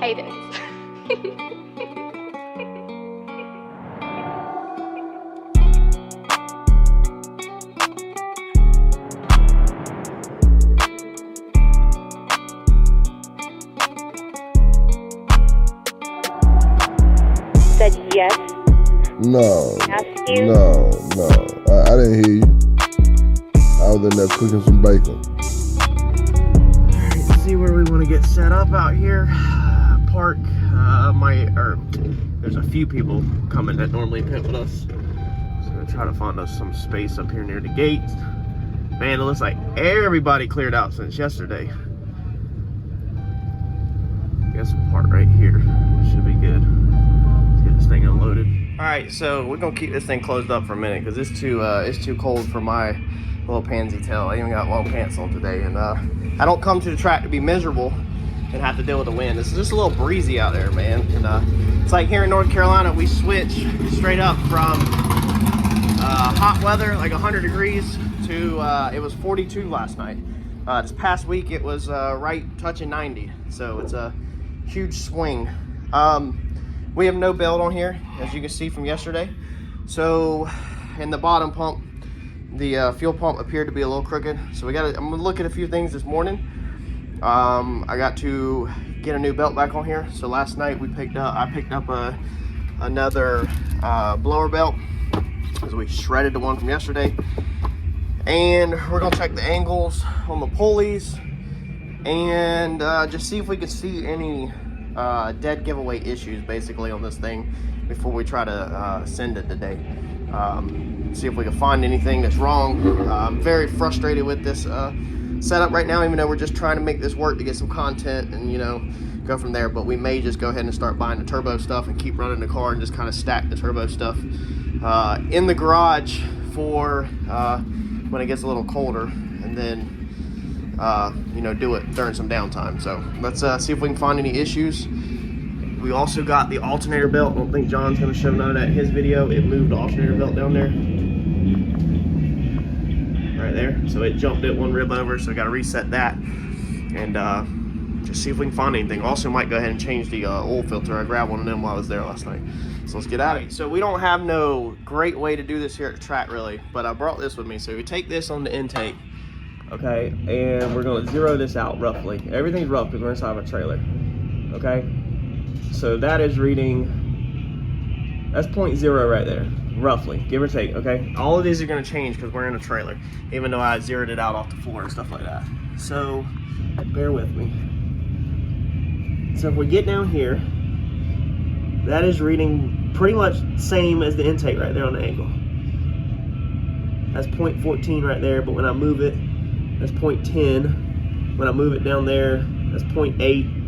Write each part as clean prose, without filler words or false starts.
cadence. Said yes. No. Asked you. No. I didn't hear you. I was in there cooking some bacon. Alright, see where we want to get set up out here. Park. There's a few people coming that normally pit with us. So I'm gonna try to find us some space up here near the gates. Man, it looks like everybody cleared out since yesterday. Guess we'll park right here. Should be good. Let's get this thing unloaded. All right, so we're gonna keep this thing closed up for a minute because it's too cold for my little pansy tail. I even got long pants on today, and I don't come to the track to be miserable and have to deal with the wind. It's just a little breezy out there, man. And it's like here in North Carolina, we switch straight up from hot weather, like 100 degrees, to it was 42 last night. This past week, it was right touching 90, so it's a huge swing. We have no belt on here, as you can see from yesterday. So in the bottom pump, the fuel pump appeared to be a little crooked. So I'm gonna look at a few things this morning. I got to get a new belt back on here. So last night I picked up another blower belt because we shredded the one from yesterday. And we're gonna check the angles on the pulleys and just see if we can see any dead giveaway issues basically on this thing before we try to send it today. See if we can find anything that's wrong. I'm very frustrated with this setup right now, even though we're just trying to make this work to get some content and, you know, go from there. But we may just go ahead and start buying the turbo stuff and keep running the car and just kind of stack the turbo stuff in the garage for when it gets a little colder, and then you know, do it during some downtime. So let's see if we can find any issues. We also got the alternator belt. I don't think John's going to show none of that in his video. It moved the alternator belt down there. Right there. So it jumped it one rib over, so I got to reset that. And just see if we can find anything. Also might go ahead and change the oil filter. I grabbed one of them while I was there last night. So let's get at it. So we don't have no great way to do this here at the track really, but I brought this with me. So we take this on the intake, okay, and we're going to zero this out roughly. Everything's rough because we're inside of a trailer, okay? So that is reading, that's 0.0 right there, roughly, give or take, okay? All of these are going to change because we're in a trailer, even though I zeroed it out off the floor and stuff like that. So bear with me. So if we get down here, that is reading pretty much same as the intake right there on the angle. That's 0.14 right there, but when I move it, that's 0.10. When I move it down there, that's 0.8.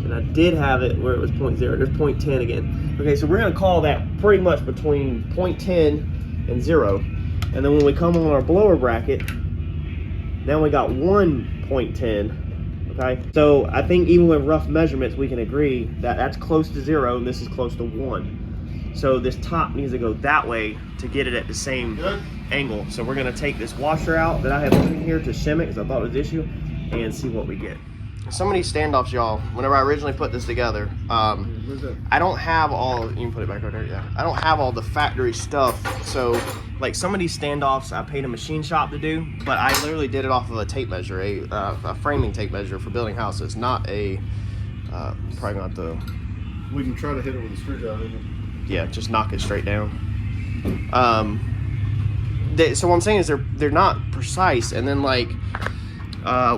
And I did have it where it was 0.0. There's 0.10 again. Okay, so we're gonna call that pretty much between 0.10 and 0. And then when we come on our blower bracket, now we got 1.10. Okay, so I think even with rough measurements, we can agree that that's close to 0 and this is close to 1. So this top needs to go that way to get it at the same angle. So we're gonna take this washer out that I have in here to shim it because I thought it was an issue, and see what we get. Some of these standoffs, y'all, whenever I originally put this together, I don't have all, you can put it back right there, yeah. I don't have all the factory stuff. So like some of these standoffs I paid a machine shop to do, but I literally did it off of a tape measure, a framing tape measure for building houses, not a, probably not the. We can try to hit it with a screwdriver. Yeah, just knock it straight down. So what I'm saying is they're not precise, and then like,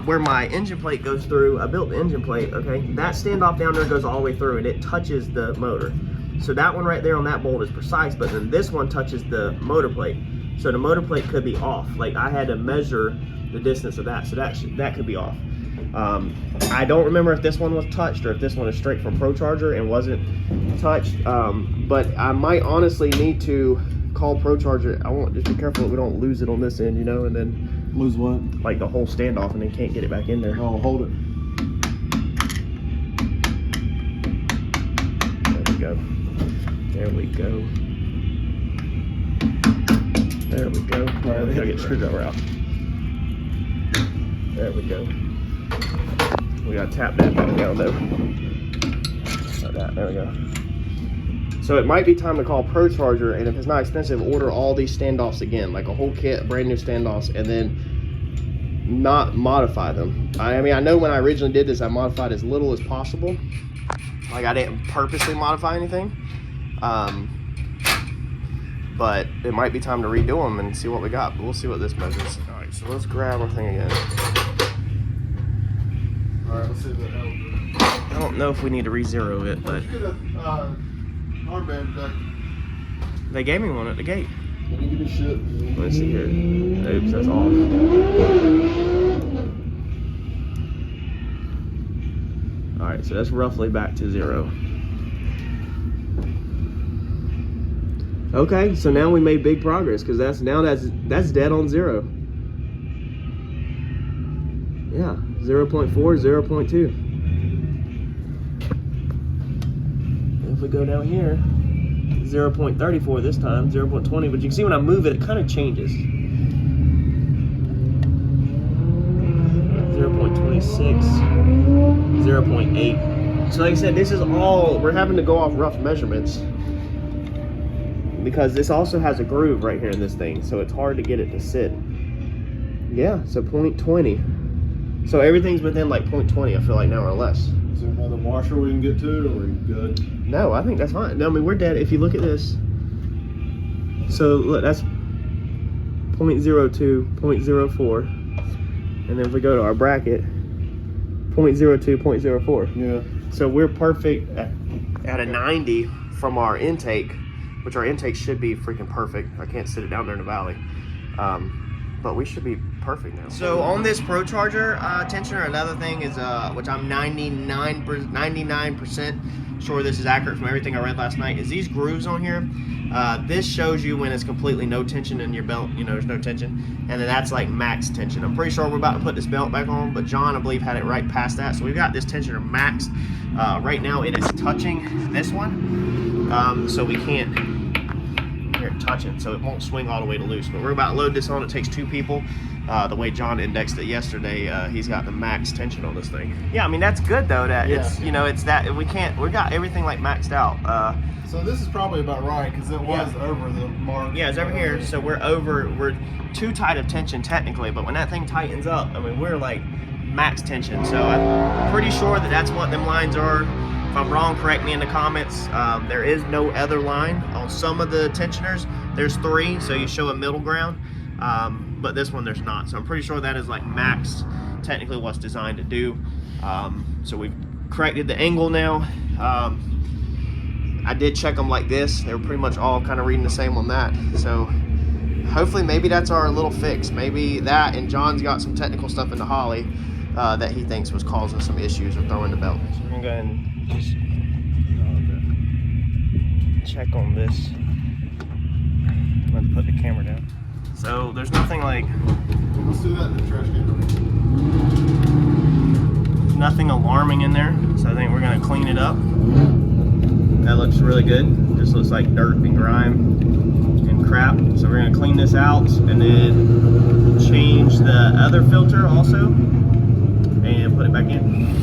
where my engine plate goes through, I built the engine plate, okay? That standoff down there goes all the way through and it touches the motor. So that one right there on that bolt is precise, but then this one touches the motor plate. So the motor plate could be off. Like I had to measure the distance of that, so that could be off. I don't remember if this one was touched or if this one is straight from Procharger and wasn't touched, but I might honestly need to call Procharger. I want just be careful that we don't lose it on this end, you know, and then lose what? Like the whole standoff and then can't get it back in there. Oh, hold it. There we go. There we go. All right, we gotta get the screwdriver out. There we go. We gotta tap that back down though. that. There we go. So it might be time to call Procharger, and if it's not expensive, order all these standoffs again, like a whole kit, brand new standoffs, and then not modify them. I mean, I know when I originally did this, I modified as little as possible. Like I didn't purposely modify anything. But it might be time to redo them and see what we got. But we'll see what this measures. All right, so let's grab our thing again. All right, let's see what that. I don't know if we need to re-zero it, but Get a armband back. they gave me one at the gate. Let me give you shit. Let's see here. Oops, that's off. All right, so that's roughly back to 0. Okay, so now we made big progress because that's dead on 0. Yeah, 0.4, 0.2. If we go down here, 0.34 this time, 0.20, but you can see when I move it, it kind of changes. 0.26, 0.8. So like I said, this is all, we're having to go off rough measurements because this also has a groove right here in this thing, so it's hard to get it to sit. Yeah, so 0.20. So everything's within like 0.20, I feel like now, or less. Is there another washer we can get to, or are you good? No, I think that's fine. No, I mean, we're dead. If you look at this, so look, that's 0.02, 0.04, and then if we go to our bracket, 0.02, 0.04. Yeah. So we're perfect at a 90 from our intake, which our intake should be freaking perfect. I can't sit it down there in the valley. But we should be perfect now. So on this Procharger tensioner, another thing is, which I'm 99% sure this is accurate from everything I read last night, is these grooves on here. This shows you when it's completely no tension in your belt, you know, there's no tension. And then that's like max tension. I'm pretty sure we're about to put this belt back on, but John, I believe, had it right past that. So we've got this tensioner maxed. Right now it is touching this one. So we can't hear it touching, so it won't swing all the way to loose. But we're about to load this on. It takes 2 people. The way John indexed it yesterday, he's got the max tension on this thing. Yeah, I mean, that's good though, that it's, you know, it's that we got everything like maxed out. So this is probably about right, because it was over the mark. Yeah, it's over here, so we're too tight of tension technically, but when that thing tightens up, I mean, we're like max tension. So I'm pretty sure that that's what them lines are. If I'm wrong, correct me in the comments. There is no other line. On some of the tensioners, there's 3, so you show a middle ground. But this one there's not. So I'm pretty sure that is like max, technically what's designed to do. So we've corrected the angle now. I did check them like this. They were pretty much all kind of reading the same on that. So hopefully maybe that's our little fix. Maybe that, and John's got some technical stuff in the Holly that he thinks was causing some issues with throwing the belt. So we're gonna go ahead and just check on this. I'm going to put the camera down. So there's nothing like, Let's do that in the trash can. nothing alarming in there. So I think we're going to clean it up. That looks really good. Just looks like dirt and grime and crap. So we're going to clean this out and then change the other filter also and put it back in.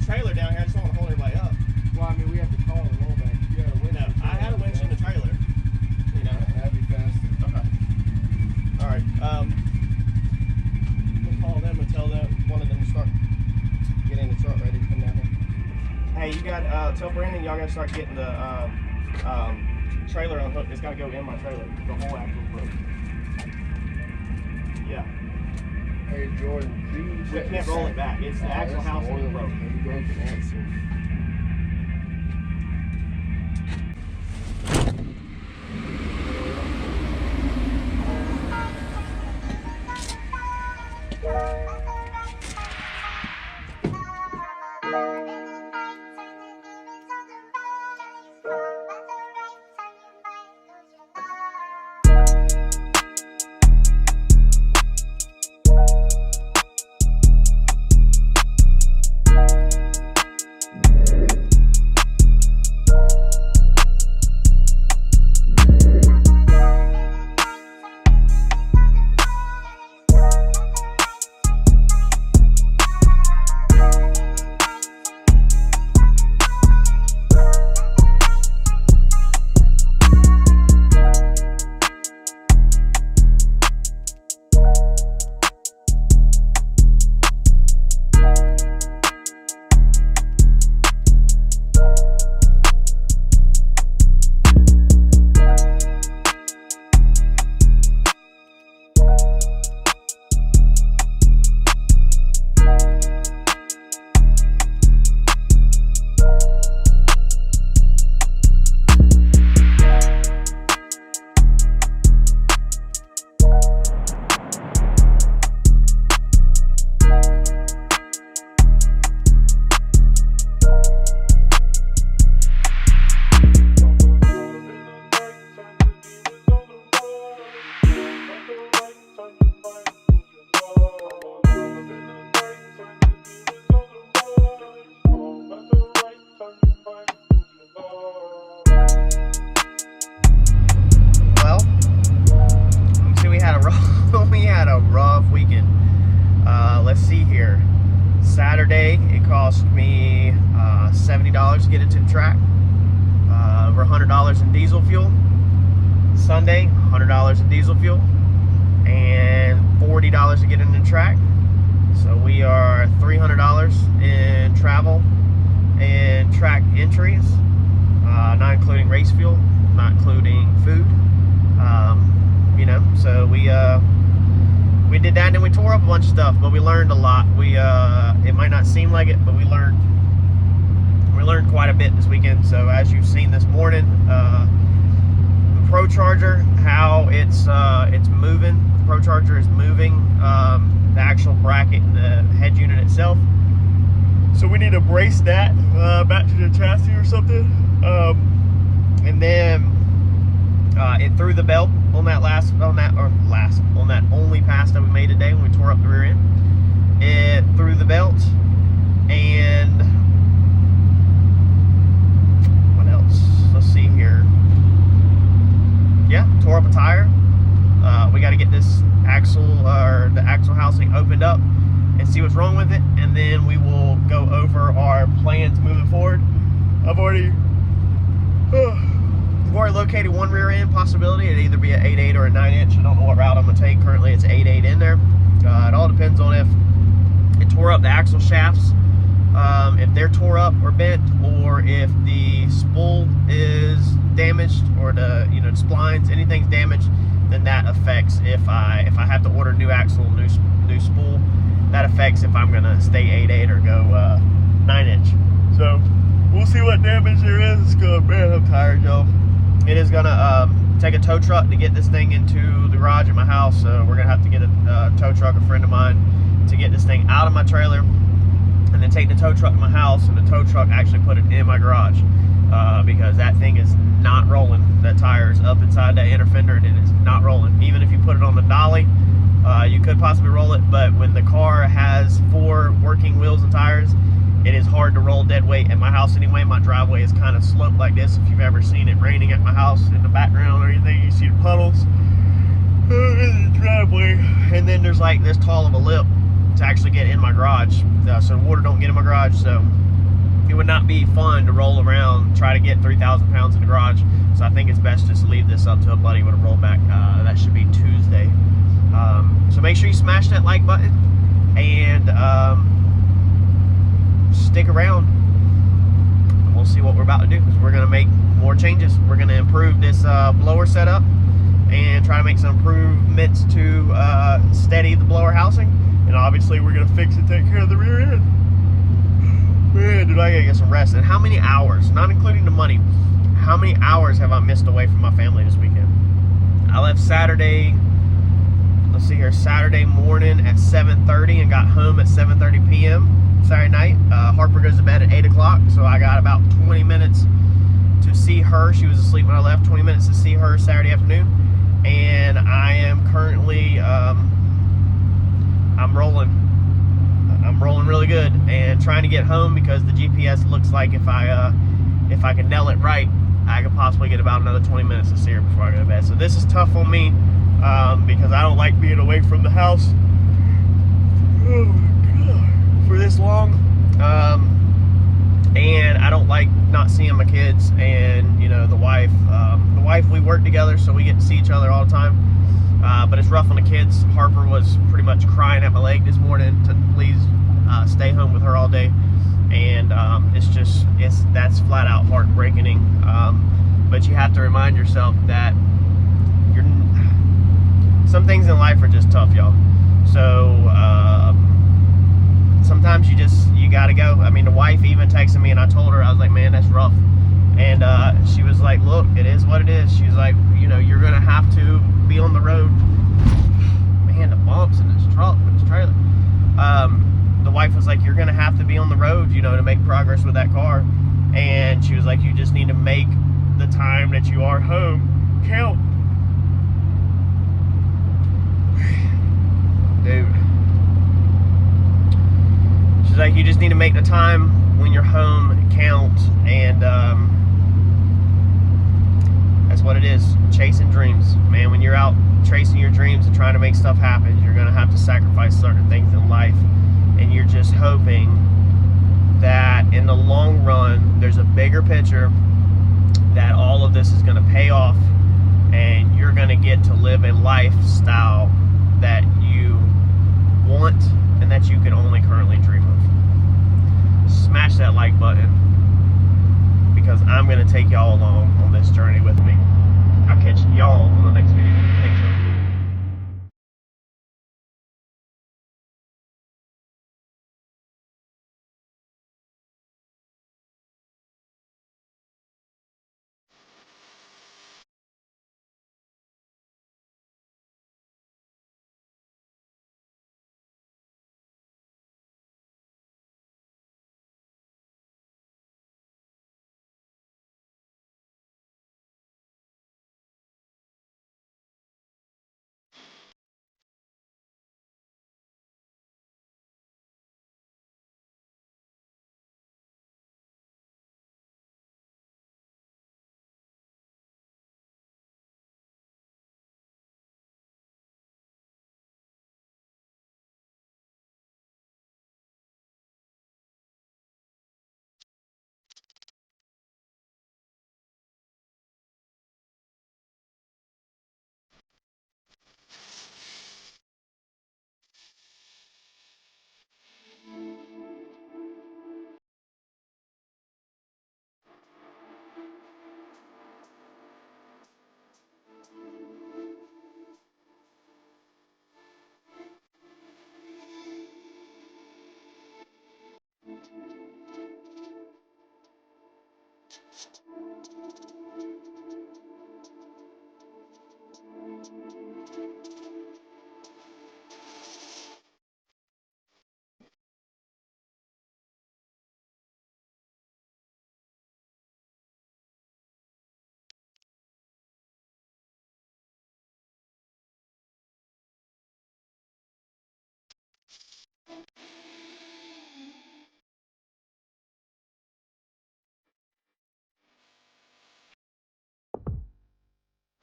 trailer down here. I just don't want to hold everybody up. Well, I mean, we have to call the rollback. You got a winch. No, I had a winch in the trailer. You know. That'd be faster. Okay. All right. We'll call them and tell them one of them to start getting the truck ready to come down here. Hey, you got tell Brandon y'all gotta start getting the trailer unhooked. It's gotta go in my trailer. The whole axle broke. Yeah. Hey, Jordan, We can't roll it back. It's the axle housing is broke. Saturday, it cost me $70 to get it to the track, over $100 in diesel fuel. Sunday, $100 in diesel fuel, and $40 to get in the track. So we are $300 in travel and track entries, not including race fuel, not including food. You know, so we did that, and then we tore up a bunch of stuff, but we learned a lot. It might not seem like it, but we learned quite a bit this weekend. So as you've seen this morning, the Procharger, how it's moving. The Procharger is moving the actual bracket and the head unit itself. So we need to brace that back to the chassis or something, and then it threw the belt on that only pass that we made today when we tore up the rear end. It threw the belt, and what else? Let's see here. Yeah, tore up a tire. We got to get this axle or the axle housing opened up and see what's wrong with it, and then we will go over our plans moving forward. I've already located one rear end possibility. It'd either be an 8.8 or a 9-inch. I don't know what route I'm gonna take. Currently it's 8.8 in there. It all depends on if it tore up the axle shafts, if they're tore up or bent, or if the spool is damaged, or the the splines, anything's damaged, then that affects if I have to order new axle, new spool. That affects if I'm gonna stay 8.8 or go 9-inch. So we'll see what damage there is. It's good, man. I'm tired, y'all. It is gonna take a tow truck to get this thing into the garage at my house. So we're gonna have to get a tow truck, a friend of mine, to get this thing out of my trailer, and then take the tow truck to my house, and the tow truck actually put it in my garage, because that thing is not rolling. That tire is up inside that inner fender, and it is not rolling. Even if you put it on the dolly, you could possibly roll it, but when the car has 4 working wheels and tires, it is hard to roll dead weight. At my house anyway, my driveway is kind of sloped like this. If you've ever seen it raining at my house in the background or anything, you see the puddles in the driveway. And then there's like this tall of a lip to actually get in my garage, so the water don't get in my garage. So it would not be fun to roll around, try to get 3,000 pounds in the garage. So I think it's best just to leave this up to a buddy with a rollback. That should be Tuesday. So make sure you smash that like button and stick around. We'll see what we're about to do, because we're going to make more changes. We're going to improve this blower setup and try to make some improvements to steady the blower housing. And obviously we're going to fix and take care of the rear end. Man, dude, I gotta get some rest. And how many hours, not including the money, how many hours have I missed away from my family this weekend? I left Saturday, let's see here, Saturday morning at 7:30 and got home at 7:30 p.m. Saturday night. Harper goes to bed at 8 o'clock, so I got about 20 minutes to see her. She was asleep when I left. 20 minutes to see her Saturday afternoon. And I am currently, I'm rolling really good and trying to get home, because the GPS looks like if I can nail it right, I could possibly get about another 20 minutes to see her before I go to bed. So this is tough on me, because I don't like being away from the house for this long, and I don't like not seeing my kids and, you know, the wife. We work together, so we get to see each other all the time. But it's rough on the kids. Harper was pretty much crying at my leg this morning to please stay home with her all day, and that's flat out heartbreaking. But you have to remind yourself that some things in life are just tough, y'all. So sometimes you gotta go. I mean, the wife even texted me, and I told her, I was like, man, that's rough. And she was like, look, it is what it is. She's like, you know, you're gonna have to be on the road. Man, the bumps in this truck with this trailer. The wife was like, you're gonna have to be on the road, you know, to make progress with that car. And she was like, you just need to make the time that you are home count. Dude. She's like, you just need to make the time when you're home count. And that's what it is. Chasing dreams, man. When you're out chasing your dreams and trying to make stuff happen, you're gonna have to sacrifice certain things in life, and you're just hoping that in the long run there's a bigger picture, that all of this is gonna pay off, and you're gonna get to live a lifestyle that you want and that you can only currently dream of. Smash that like button, because I'm gonna take y'all along on this journey with me. I'll catch y'all on the next video. Thanks, y'all.